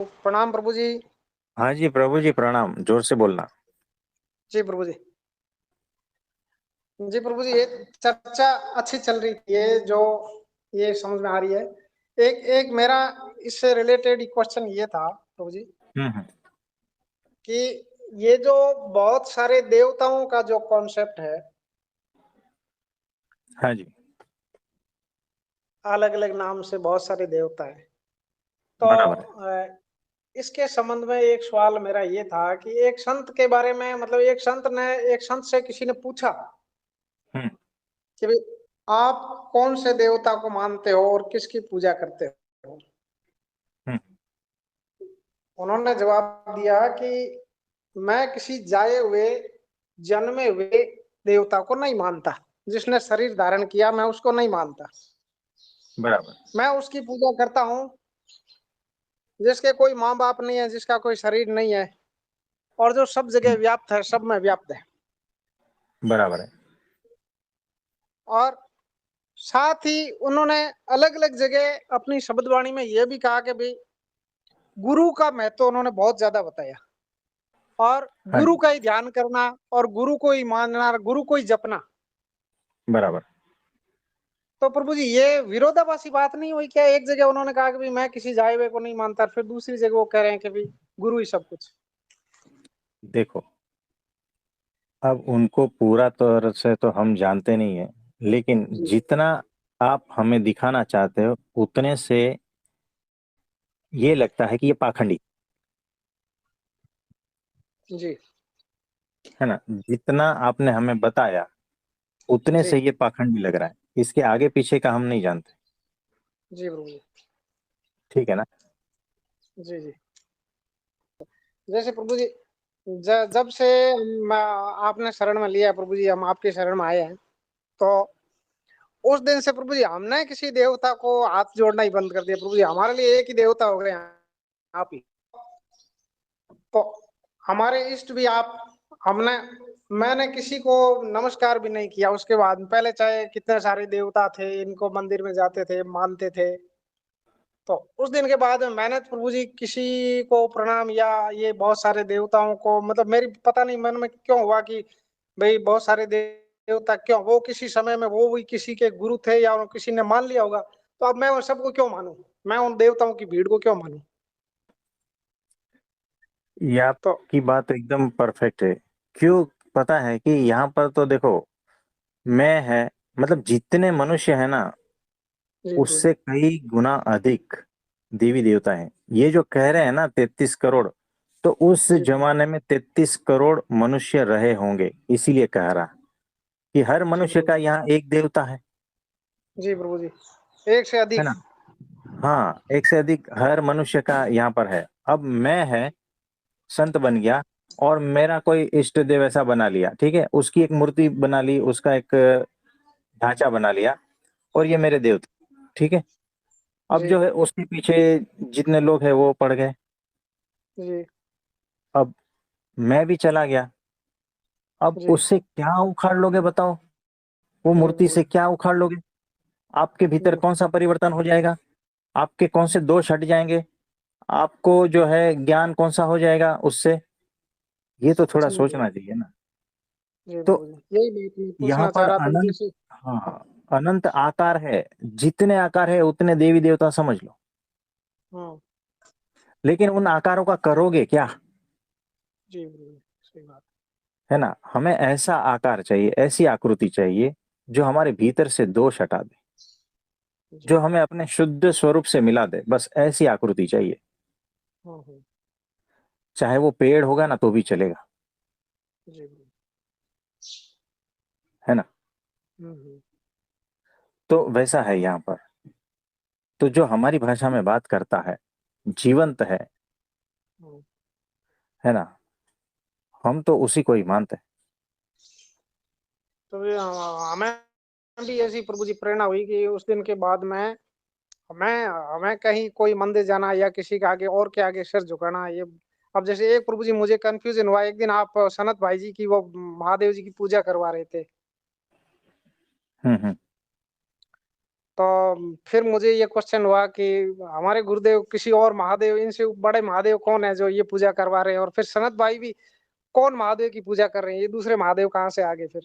प्रणाम प्रभु जी। हाँ जी प्रभु जी प्रणाम। जोर से बोलना। जी प्रभु जी। जी प्रभु जी, ये चर्चा अच्छी चल रही थी, ये समझ में आ रही है। एक एक मेरा इससे रिलेटेड क्वेश्चन ये था प्रभु जी हम्म। कि ये जो बहुत सारे देवताओं का जो कॉन्सेप्ट है, हाँ जी। अलग अलग नाम से बहुत सारे देवता है। तो बराबर है। इसके संबंध में एक सवाल मेरा ये था कि एक संत के बारे में, मतलब एक संत से किसी ने पूछा हम्म। कि भाई आप कौन से देवता को मानते हो और किसकी पूजा करते हो। हम्म। उन्होंने जवाब दिया कि मैं किसी जाए हुए जन्मे हुए देवता को नहीं मानता, जिसने शरीर धारण किया मैं उसको नहीं मानता। बराबर। मैं उसकी पूजा करता हूँ जिसके कोई माँ बाप नहीं है, जिसका कोई शरीर नहीं है, और जो सब जगह व्याप्त है, सब में व्याप्त है। बराबर है। और साथ ही उन्होंने अलग अलग जगह अपनी शब्दवाणी में यह भी कहा कि भाई गुरु का महत्व उन्होंने बहुत ज्यादा बताया, और हाँ गुरु जी। का ही ध्यान करना और गुरु को ही मानना, गुरु को ही जपना। बराबर। तो प्रभु जी, ये विरोधाभासी बात नहीं हुई क्या? एक जगह उन्होंने कहा कि भाई मैं किसी जाए हुए को नहीं मानता, फिर दूसरी जगह वो कह रहे हैं कि भाई गुरु ही सब कुछ। देखो, अब उनको पूरा तौर से तो हम जानते नहीं है, लेकिन जी जितना आप हमें दिखाना चाहते हो उतने से ये लगता है कि ये पाखंडी जी है ना। जितना आपने हमें बताया उतने जी से ये पाखंडी लग रहा है। इसके आगे पीछे का हम नहीं जानते। जी प्रभु जी। ठीक है ना। जी जी। जैसे प्रभु जी, जब से आपने शरण में लिया प्रभु जी, हम आपके शरण में आए हैं, तो उस दिन से प्रभु जी हमने किसी देवता को हाथ जोड़ना ही बंद कर दिया। प्रभु जी हमारे लिए एक ही देवता हो गए हैं, आप ही। तो हमारे इष्ट भी आप। हमने मैंने किसी को नमस्कार भी नहीं किया उसके बाद। पहले चाहे कितने सारे देवता थे, इनको मंदिर में जाते थे, मानते थे, तो उस दिन के बाद मैंने तो प्रभु जी किसी को प्रणाम, या ये बहुत सारे देवताओं को, मतलब मेरी पता नहीं मन में क्यों हुआ कि भाई बहुत सारे देवता क्यों, वो किसी समय में वो भी किसी के गुरु थे या किसी ने मान लिया होगा, तो अब मैं उन सबको क्यों मानूं? मैं उन देवताओं की भीड़ को क्यों मानूं? ये तो आपकी बात एकदम परफेक्ट है। क्यों? पता है कि यहाँ पर तो देखो, मैं है, मतलब जितने मनुष्य है ना जी प्रभु जी। उससे कई गुना अधिक देवी देवता हैं। ये जो कह रहे हैं ना 33 करोड़, तो उस जी जमाने में 33 करोड़ मनुष्य रहे होंगे, इसीलिए कह रहा कि हर जी मनुष्य प्रभु का यहाँ एक देवता जी प्रभु जी, एक से है अधिक। ना। हाँ, एक से अधिक हर मनुष्य का यहाँ पर है। अब मैं है संत बन गया और मेरा कोई इष्ट देव ऐसा बना लिया, ठीक है, उसकी एक मूर्ति बना ली, उसका एक ढांचा बना लिया, और ये मेरे देवता, ठीक है। अब जी जो है उसके पीछे जितने लोग हैं वो पड़ गए। जी अब मैं भी चला गया। अब जी उससे क्या उखाड़ लोगे बताओ? वो जी मूर्ति प्रभु से क्या उखाड़ लोगे? आपके भीतर जी कौन सा परिवर्तन हो जाएगा? आपके कौन से दोष हट जाएंगे? आपको जो है ज्ञान कौन सा हो जाएगा उससे? ये तो थोड़ा जी सोचना चाहिए ना। जी तो प्रभु जी, यही बात मैं यहाँ पूछना चाह पर रहा था अनंत, जैसे। हाँ, अनंत आकार है। जितने आकार है उतने देवी देवता समझ लो। हाँ लेकिन उन आकारों का करोगे क्या? जी प्रभु जी, सही बात। है ना। हमें ऐसा आकार चाहिए, ऐसी आकृति चाहिए जो हमारे भीतर से दोष हटा दे, जो जी। हमें अपने शुद्ध स्वरूप से मिला दे। बस ऐसी आकृति चाहिए। हाँ हाँ। चाहे वो पेड़ होगा ना तो भी चलेगा, जी प्रभु। है ना। हम्म। तो वैसा है यहाँ पर। तो जो हमारी भाषा में बात करता है, जीवंत हाँ। है ना, हम तो उसी को ही मानते हैं। तो हमें भी ऐसी प्रभु जी प्रेरणा हुई कि उस दिन के बाद में हमें हमें कहीं कोई मंदिर जाना या किसी के आगे और के आगे सिर झुकाना, ये अब जैसे एक प्रभु जी मुझे कंफ्यूजन हुआ। एक दिन आप सनत भाई जी की वो महादेव जी की पूजा करवा रहे थे, हम्म। तो फिर मुझे ये क्वेश्चन हुआ कि हमारे गुरुदेव किसी और महादेव, इनसे बड़े महादेव कौन है जो ये पूजा करवा रहे हैं, और फिर सनत भाई भी कौन महादेव की पूजा कर रहे हैं, ये दूसरे महादेव कहाँ से आ गए फिर?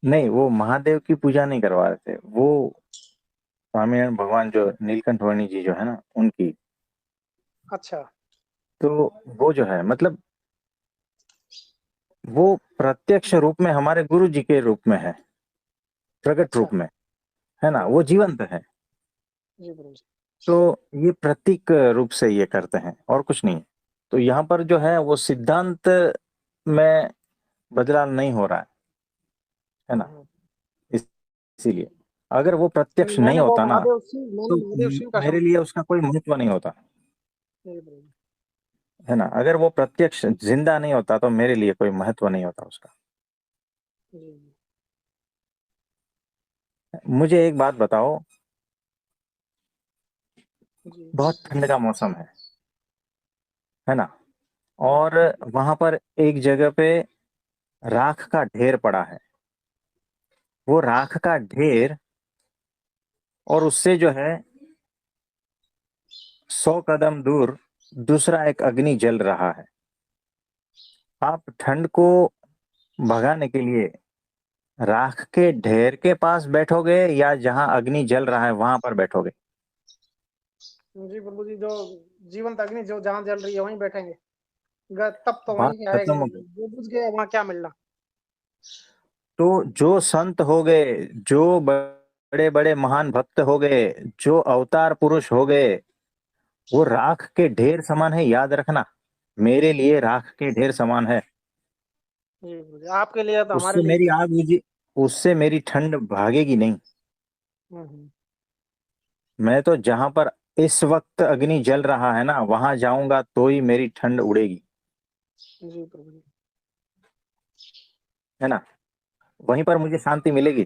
नहीं, वो महादेव की पूजा नहीं करवा रहे थे, वो स्वामीनारायण भगवान जो नीलकंठ वर्णी जी जो है ना, उनकी। अच्छा। तो वो जो है मतलब वो प्रत्यक्ष रूप में हमारे गुरु जी के रूप में है, प्रकट अच्छा। रूप में, है ना, जी वो जीवंत है। जी प्रभु जी। तो ये प्रतीक रूप से ये करते हैं और कुछ नहीं। तो यहाँ पर जो है वो सिद्धांत में बदलाव नहीं हो रहा है ना। हम्म। इस- इसीलिए अगर वो प्रत्यक्ष नहीं मैंने वो होता ना, तो महादेव शिव का मेरे समझ लिए लिया। उसका कोई महत्व नहीं होता, जी प्रभु जी। है ना। अगर वो प्रत्यक्ष जिंदा नहीं होता तो मेरे लिए कोई महत्व नहीं होता उसका। जी जी। मुझे एक बात बताओ, जी बहुत ठंड का मौसम है ना, जी। और वहां पर एक जगह पे राख का ढेर पड़ा है। वो राख का ढेर, और उससे जो है 100 कदम दूर दूसरा एक अग्नि जल रहा है। आप ठंड को भगाने के लिए राख के ढेर के पास बैठोगे या जहां अग्नि जल रहा है वहां पर बैठोगे? जी प्रभु जी, जो जीवंत अग्नि जो जहाँ जल रही है वहीं बैठेंगे। तब तो बात वहीं खत्म आएगी, हो गई। जो बुझ गया वहाँ क्या मिलना। तो जो संत हो गए, जो बड़े बड़े महान भक्त हो गए, जो अवतार पुरुष हो गए, वो राख के ढेर समान है, याद रखना। मेरे लिए राख के ढेर समान है। जी प्रभु जी, आपके लिए तो हमारे उससे लिए मेरी भी। आग बुझी, उससे मेरी ठंड भागेगी नहीं। हम्म। मैं तो जहां पर इस वक्त अग्नि जल रहा है ना, वहां जाऊंगा तो ही मेरी ठंड उड़ेगी, जी प्रभु जी। है ना। वहीं पर मुझे शांति मिलेगी।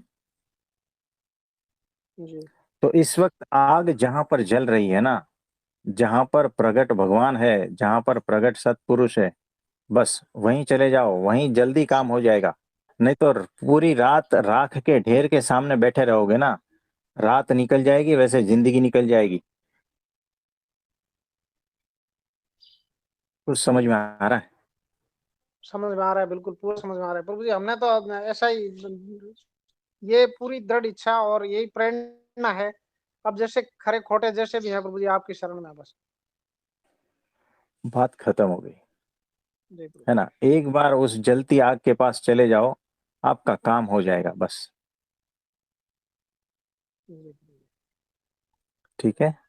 जी तो इस वक्त आग जहां पर जल रही है ना, जहां पर प्रगट भगवान है, जहां पर प्रगट सतपुरुष है, बस वहीं चले जाओ, वहीं जल्दी काम हो जाएगा। नहीं तो पूरी रात राख के ढेर के सामने बैठे रहोगे ना, रात निकल जाएगी वैसे जिंदगी निकल जाएगी। कुछ समझ में आ रहा है? समझ में आ रहा है, बिल्कुल पूरा समझ में आ रहा है प्रभु जी। हमने तो अब ऐसा ही, ये पूरी दृढ़ इच्छा और यही प्रेरणा है। अब जैसे खरे खोटे जैसे भी है प्रभु जी, आपकी शरण में है बस। बात खत्म हो गई, जी प्रभु है ना। एक बार उस जलती आग के पास चले जाओ, आपका काम हो जाएगा बस। जी। जी प्रभु जी। ठीक है।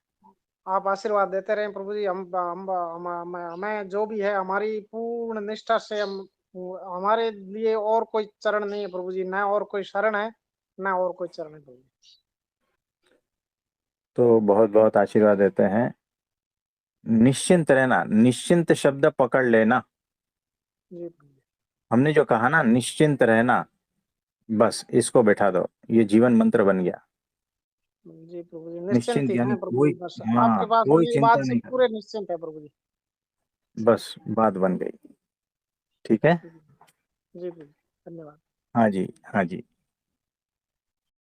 आप आशीर्वाद देते रहे प्रभु जी। हमें जो भी है हमारी पूर्ण निष्ठा से हम, हमारे लिए और कोई चरण नहीं है प्रभु जी, न और कोई शरण है, न और कोई चरण है प्रभु जी। तो बहुत बहुत आशीर्वाद देते हैं। निश्चिंत रहना, निश्चिंत शब्द पकड़ लेना। जी प्रभु जी। हमने जो कहा ना, निश्चिंत रहना, बस इसको बैठा दो, ये जीवन मंत्र बन गया। जी प्रभु जी, निश्चिंत निश्चिंत ही यानी हैं प्रभु कोई, जी, बस हाँ, आपके पास कोई हम इस चिंता बात से नहीं करना, पूरे निश्चिंत है प्रभु जी। बस बात बन गई। ठीक है। जी प्रभु जी, धन्यवाद। हाँ जी, हाँ जी।